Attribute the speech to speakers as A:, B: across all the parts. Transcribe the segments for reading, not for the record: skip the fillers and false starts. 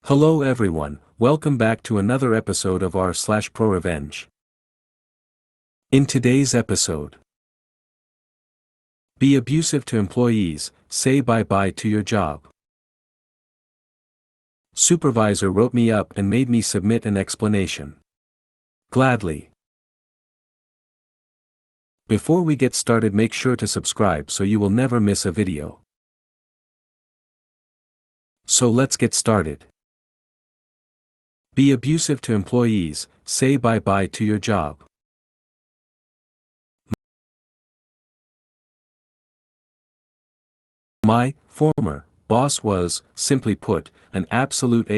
A: Hello everyone, welcome back to another episode of r/ProRevenge. In today's episode, be abusive to employees, say bye-bye to your job. Supervisor wrote me up and made me submit an explanation. Gladly. Before we get started, make sure to subscribe so you will never miss a video. So let's get started. Be abusive to employees, say bye-bye to your job. My former boss was, simply put, an absolute ****.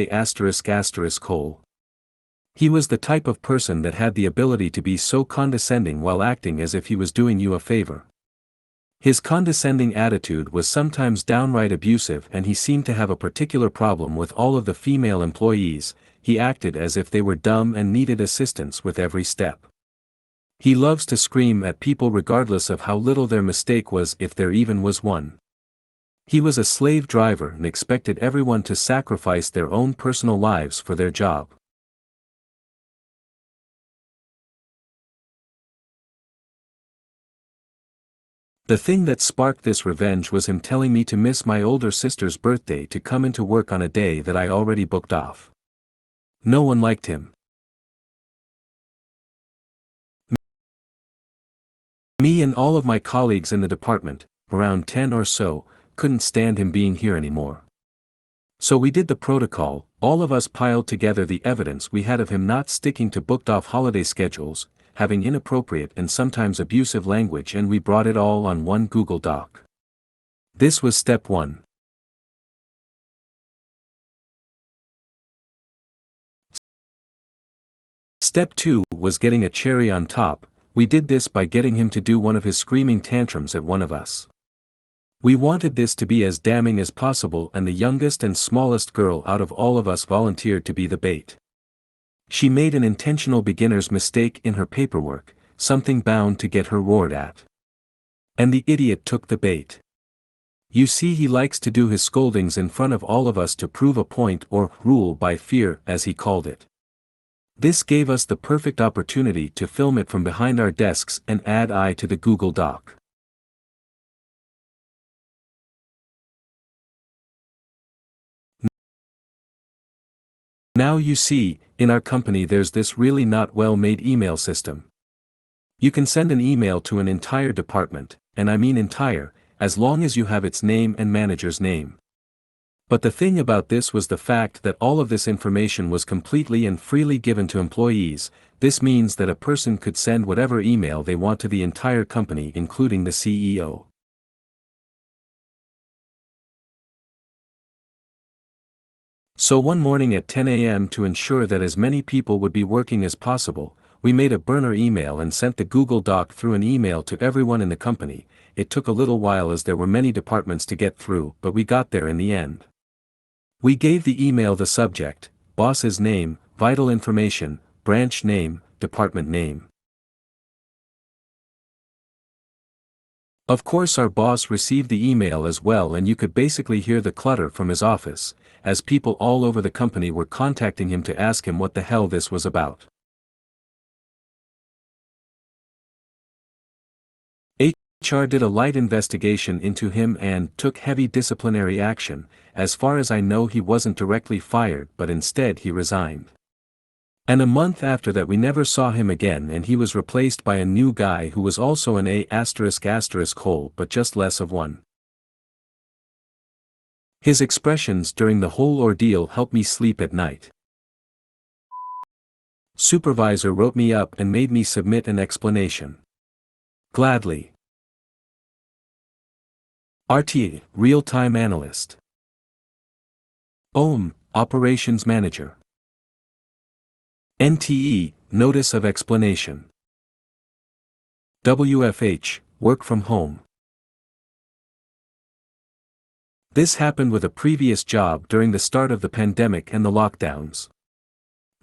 A: He was the type of person that had the ability to be so condescending while acting as if he was doing you a favor. His condescending attitude was sometimes downright abusive, and he seemed to have a particular problem with all of the female employees. He acted as if they were dumb and needed assistance with every step. He loves to scream at people regardless of how little their mistake was, if there even was one. He was a slave driver and expected everyone to sacrifice their own personal lives for their job. The thing that sparked this revenge was him telling me to miss my older sister's birthday to come into work on a day that I already booked off. No one liked him. Me and all of my colleagues in the department, around 10 or so, couldn't stand him being here anymore. So we did the protocol. All of us piled together the evidence we had of him not sticking to booked off holiday schedules, having inappropriate and sometimes abusive language, and we brought it all on one Google Doc. This was step 1. Step 2 was getting a cherry on top. We did this by getting him to do one of his screaming tantrums at one of us. We wanted this to be as damning as possible, and the youngest and smallest girl out of all of us volunteered to be the bait. She made an intentional beginner's mistake in her paperwork, something bound to get her roared at. And the idiot took the bait. You see, he likes to do his scoldings in front of all of us to prove a point, or rule by fear, as he called it. This gave us the perfect opportunity to film it from behind our desks and add I to the Google Doc. Now you see, in our company there's this really not well-made email system. You can send an email to an entire department, and I mean entire, as long as you have its name and manager's name. But the thing about this was the fact that all of this information was completely and freely given to employees. This means that a person could send whatever email they want to the entire company, including the CEO. So one morning at 10 a.m., to ensure that as many people would be working as possible, we made a burner email and sent the Google Doc through an email to everyone in the company. It took a little while as there were many departments to get through, but we got there in the end. We gave the email the subject, boss's name, vital information, branch name, department name. Of course our boss received the email as well, and you could basically hear the clutter from his office, as people all over the company were contacting him to ask him what the hell this was about. HR did a light investigation into him and took heavy disciplinary action. As far as I know, he wasn't directly fired, but instead he resigned. And a month after that we never saw him again, and he was replaced by a new guy who was also an ****, but just less of one. His expressions during the whole ordeal helped me sleep at night. Supervisor wrote me up and made me submit an explanation. Gladly. RTA, real-time analyst. OM, operations manager. NTE, notice of explanation. WFH, work from home. This happened with a previous job during the start of the pandemic and the lockdowns.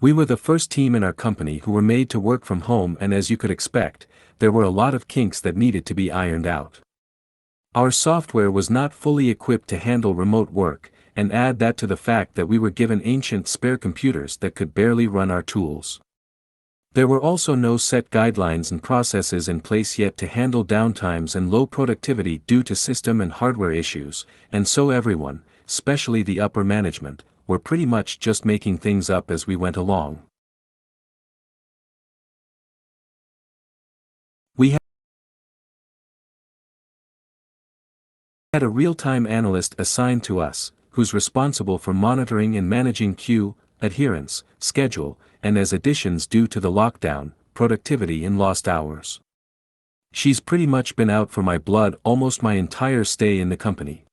A: We were the first team in our company who were made to work from home, and as you could expect, there were a lot of kinks that needed to be ironed out. Our software was not fully equipped to handle remote work, and add that to the fact that we were given ancient spare computers that could barely run our tools. There were also no set guidelines and processes in place yet to handle downtimes and low productivity due to system and hardware issues, and so everyone, especially the upper management, were pretty much just making things up as we went along. We had a real-time analyst assigned to us, who's responsible for monitoring and managing queue, adherence, schedule, and as additions due to the lockdown, productivity in lost hours. She's pretty much been out for my blood almost my entire stay in the company.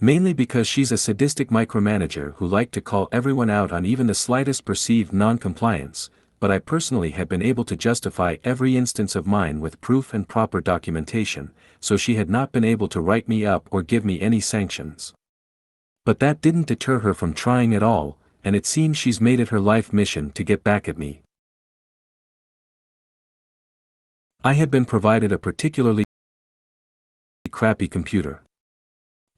A: Mainly because she's a sadistic micromanager who liked to call everyone out on even the slightest perceived non-compliance, but I personally had been able to justify every instance of mine with proof and proper documentation, so she had not been able to write me up or give me any sanctions. But that didn't deter her from trying at all, and it seems she's made it her life mission to get back at me. I had been provided a particularly crappy computer.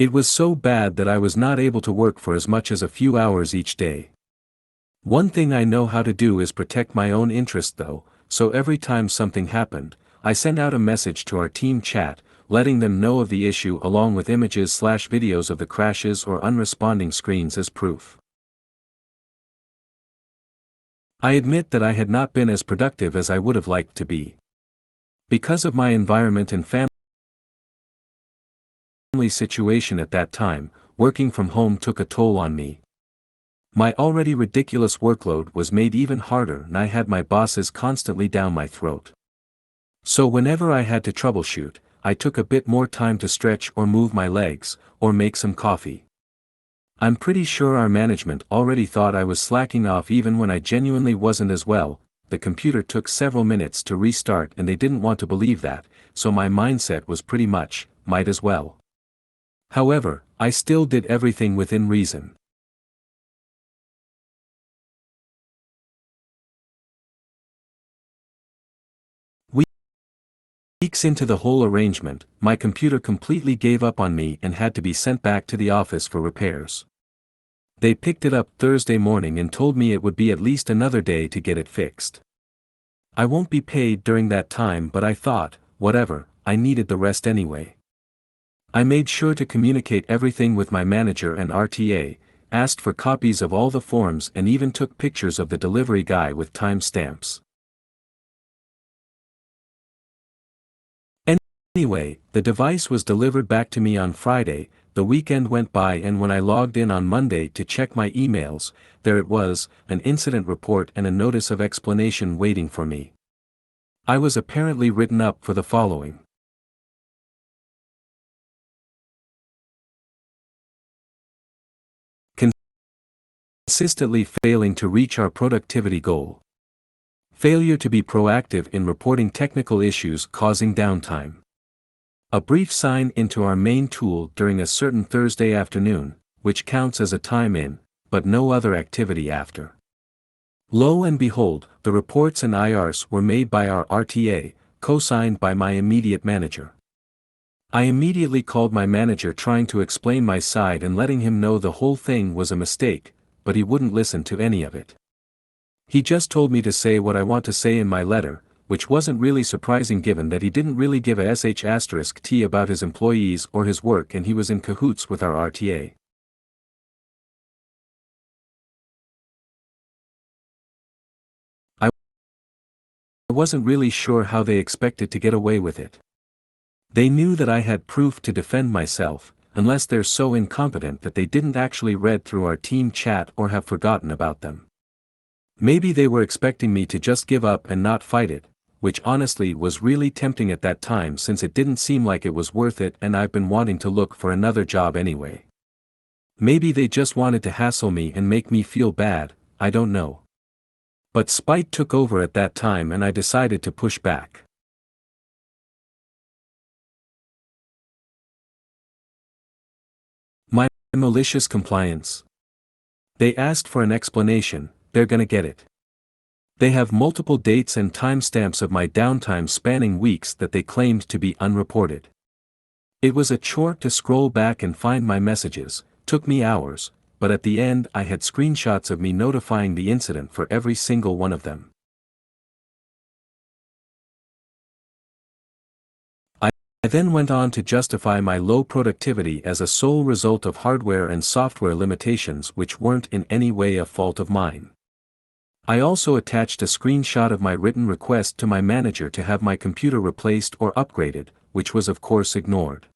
A: It was so bad that I was not able to work for as much as a few hours each day. One thing I know how to do is protect my own interest though, so every time something happened, I sent out a message to our team chat, letting them know of the issue along with images/videos of the crashes or unresponding screens as proof. I admit that I had not been as productive as I would have liked to be. Because of my environment and family situation at that time, working from home took a toll on me. My already ridiculous workload was made even harder and I had my bosses constantly down my throat. So whenever I had to troubleshoot, I took a bit more time to stretch or move my legs, or make some coffee. I'm pretty sure our management already thought I was slacking off even when I genuinely wasn't as well. The computer took several minutes to restart and they didn't want to believe that, so my mindset was pretty much, might as well. However, I still did everything within reason. Weeks into the whole arrangement, my computer completely gave up on me and had to be sent back to the office for repairs. They picked it up Thursday morning and told me it would be at least another day to get it fixed. I won't be paid during that time, but I thought, whatever, I needed the rest anyway. I made sure to communicate everything with my manager and RTA, asked for copies of all the forms and even took pictures of the delivery guy with time stamps. Anyway, the device was delivered back to me on Friday. The weekend went by and when I logged in on Monday to check my emails, there it was, an incident report and a notice of explanation waiting for me. I was apparently written up for the following. Consistently failing to reach our productivity goal. Failure to be proactive in reporting technical issues causing downtime. A brief sign into our main tool during a certain Thursday afternoon, which counts as a time in, but no other activity after. Lo and behold, the reports and IRs were made by our RTA, co-signed by my immediate manager. I immediately called my manager trying to explain my side and letting him know the whole thing was a mistake, but he wouldn't listen to any of it. He just told me to say what I want to say in my letter, which wasn't really surprising given that he didn't really give a sh*t about his employees or his work and he was in cahoots with our RTA. I wasn't really sure how they expected to get away with it. They knew that I had proof to defend myself, unless they're so incompetent that they didn't actually read through our team chat or have forgotten about them. Maybe they were expecting me to just give up and not fight it, which honestly was really tempting at that time since it didn't seem like it was worth it and I've been wanting to look for another job anyway. Maybe they just wanted to hassle me and make me feel bad, I don't know. But spite took over at that time and I decided to push back. My malicious compliance. They asked for an explanation, they're gonna get it. They have multiple dates and timestamps of my downtime spanning weeks that they claimed to be unreported. It was a chore to scroll back and find my messages, took me hours, but at the end I had screenshots of me notifying the incident for every single one of them. I then went on to justify my low productivity as a sole result of hardware and software limitations which weren't in any way a fault of mine. I also attached a screenshot of my written request to my manager to have my computer replaced or upgraded, which was of course ignored.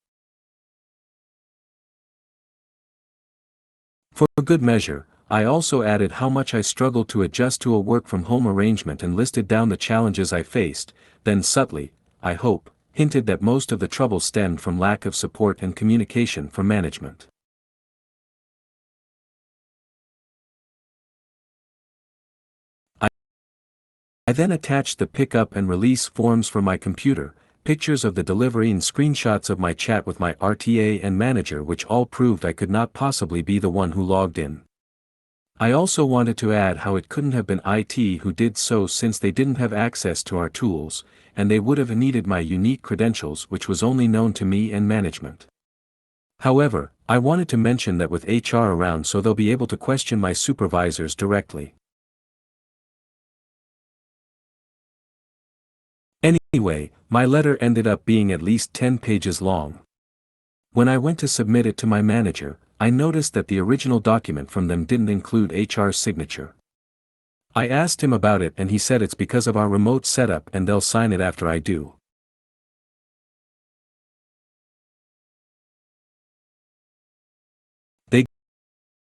A: For good measure, I also added how much I struggled to adjust to a work-from-home arrangement and listed down the challenges I faced, then subtly, I hope, hinted that most of the trouble stemmed from lack of support and communication from management. I then attached the pickup and release forms for my computer, pictures of the delivery and screenshots of my chat with my RTA and manager which all proved I could not possibly be the one who logged in. I also wanted to add how it couldn't have been IT who did so since they didn't have access to our tools, and they would have needed my unique credentials which was only known to me and management. However, I wanted to mention that with HR around so they'll be able to question my supervisors directly. Anyway, my letter ended up being at least 10 pages long. When I went to submit it to my manager, I noticed that the original document from them didn't include HR's signature. I asked him about it and he said it's because of our remote setup and they'll sign it after I do. They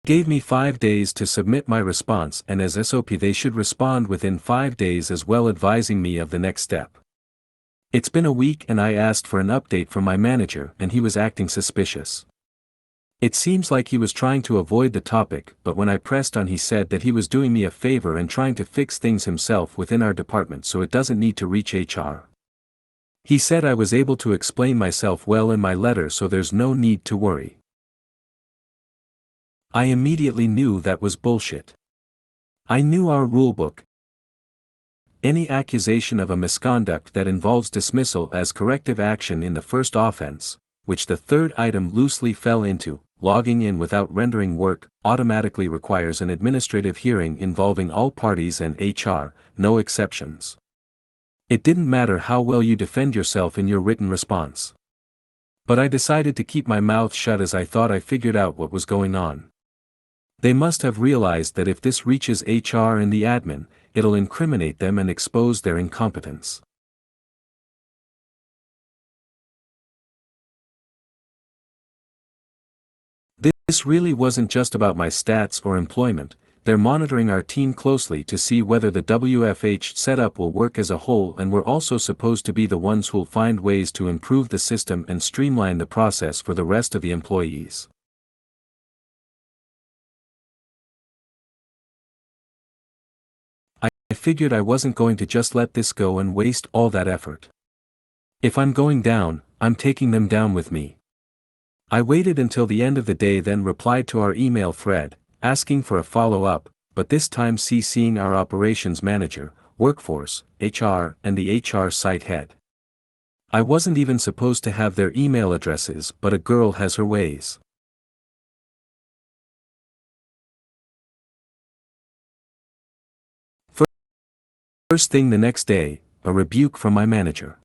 A: gave me 5 days to submit my response and as SOP they should respond within 5 days as well advising me of the next step. It's been a week and I asked for an update from my manager and he was acting suspicious. It seems like he was trying to avoid the topic, but when I pressed on he said that he was doing me a favor and trying to fix things himself within our department so it doesn't need to reach HR. He said I was able to explain myself well in my letter so there's no need to worry. I immediately knew that was bullshit. I knew our rulebook. Any accusation of a misconduct that involves dismissal as corrective action in the first offense, which the third item loosely fell into, logging in without rendering work, automatically requires an administrative hearing involving all parties and HR, no exceptions. It didn't matter how well you defend yourself in your written response. But I decided to keep my mouth shut as I thought I figured out what was going on. They must have realized that if this reaches HR and the admin, it'll incriminate them and expose their incompetence. This really wasn't just about my stats or employment, they're monitoring our team closely to see whether the WFH setup will work as a whole and we're also supposed to be the ones who'll find ways to improve the system and streamline the process for the rest of the employees. I figured I wasn't going to just let this go and waste all that effort. If I'm going down, I'm taking them down with me. I waited until the end of the day then replied to our email thread, asking for a follow-up, but this time CCing our operations manager, workforce, HR, and the HR site head. I wasn't even supposed to have their email addresses, but a girl has her ways. First thing the next day, a rebuke from my manager.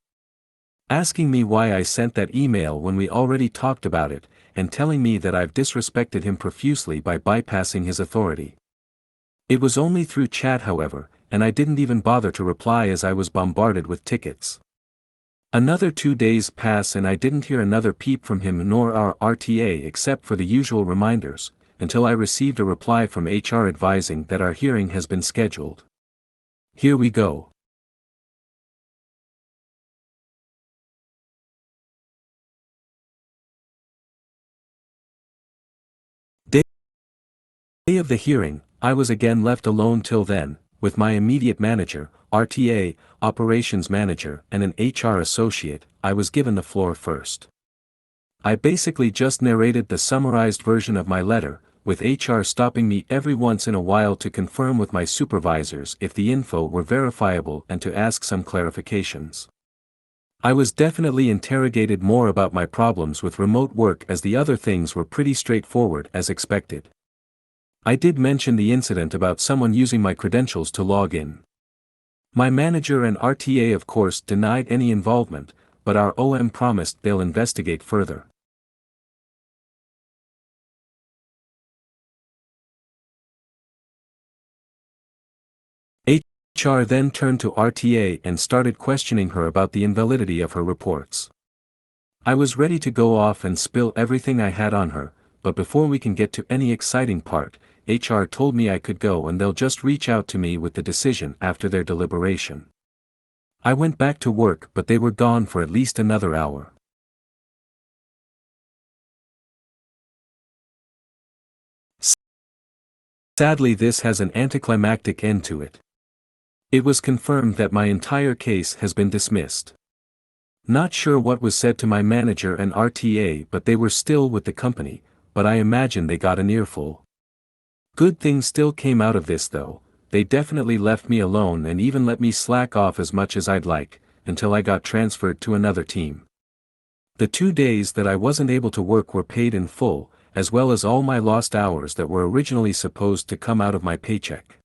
A: Asking me why I sent that email when we already talked about it, and telling me that I've disrespected him profusely by bypassing his authority. It was only through chat however, and I didn't even bother to reply as I was bombarded with tickets. Another 2 days pass and I didn't hear another peep from him nor our RTA except for the usual reminders, until I received a reply from HR advising that our hearing has been scheduled. Here we go. Day of the hearing, I was again left alone till then, with my immediate manager, RTA, operations manager, and an HR associate. I was given the floor first. I basically just narrated the summarized version of my letter, with HR stopping me every once in a while to confirm with my supervisors if the info were verifiable and to ask some clarifications. I was definitely interrogated more about my problems with remote work, as the other things were pretty straightforward as expected. I did mention the incident about someone using my credentials to log in. My manager and RTA of course denied any involvement, but our OM promised they'll investigate further. HR then turned to RTA and started questioning her about the invalidity of her reports. I was ready to go off and spill everything I had on her, but before we can get to any exciting part, HR told me I could go and they'll just reach out to me with the decision after their deliberation. I went back to work, but they were gone for at least another hour. Sadly, this has an anticlimactic end to it. It was confirmed that my entire case has been dismissed. Not sure what was said to my manager and RTA, but they were still with the company, but I imagine they got an earful. Good things still came out of this though. They definitely left me alone and even let me slack off as much as I'd like, until I got transferred to another team. The 2 days that I wasn't able to work were paid in full, as well as all my lost hours that were originally supposed to come out of my paycheck.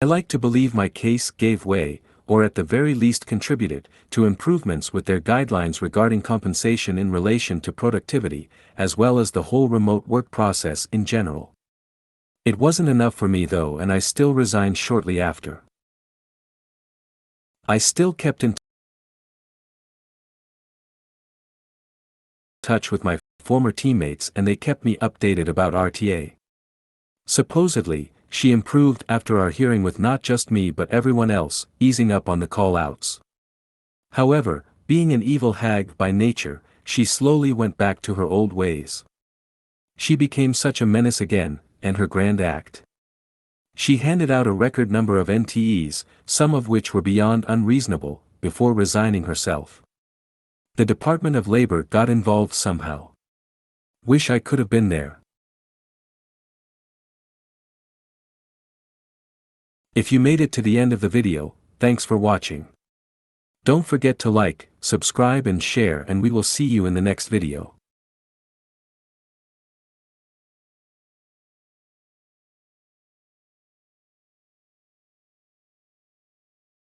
A: I like to believe my case gave way, or at the very least contributed, to improvements with their guidelines regarding compensation in relation to productivity, as well as the whole remote work process in general. It wasn't enough for me though, and I still resigned shortly after. I still kept in touch with my former teammates and they kept me updated about RTA. Supposedly, she improved after our hearing with not just me but everyone else, easing up on the call-outs. However, being an evil hag by nature, she slowly went back to her old ways. She became such a menace again, and her grand act. She handed out a record number of NTEs, some of which were beyond unreasonable, before resigning herself. The Department of Labor got involved somehow. Wish I could have been there. If you made it to the end of the video, thanks for watching. Don't forget to like, subscribe and share, and we will see you in the next video.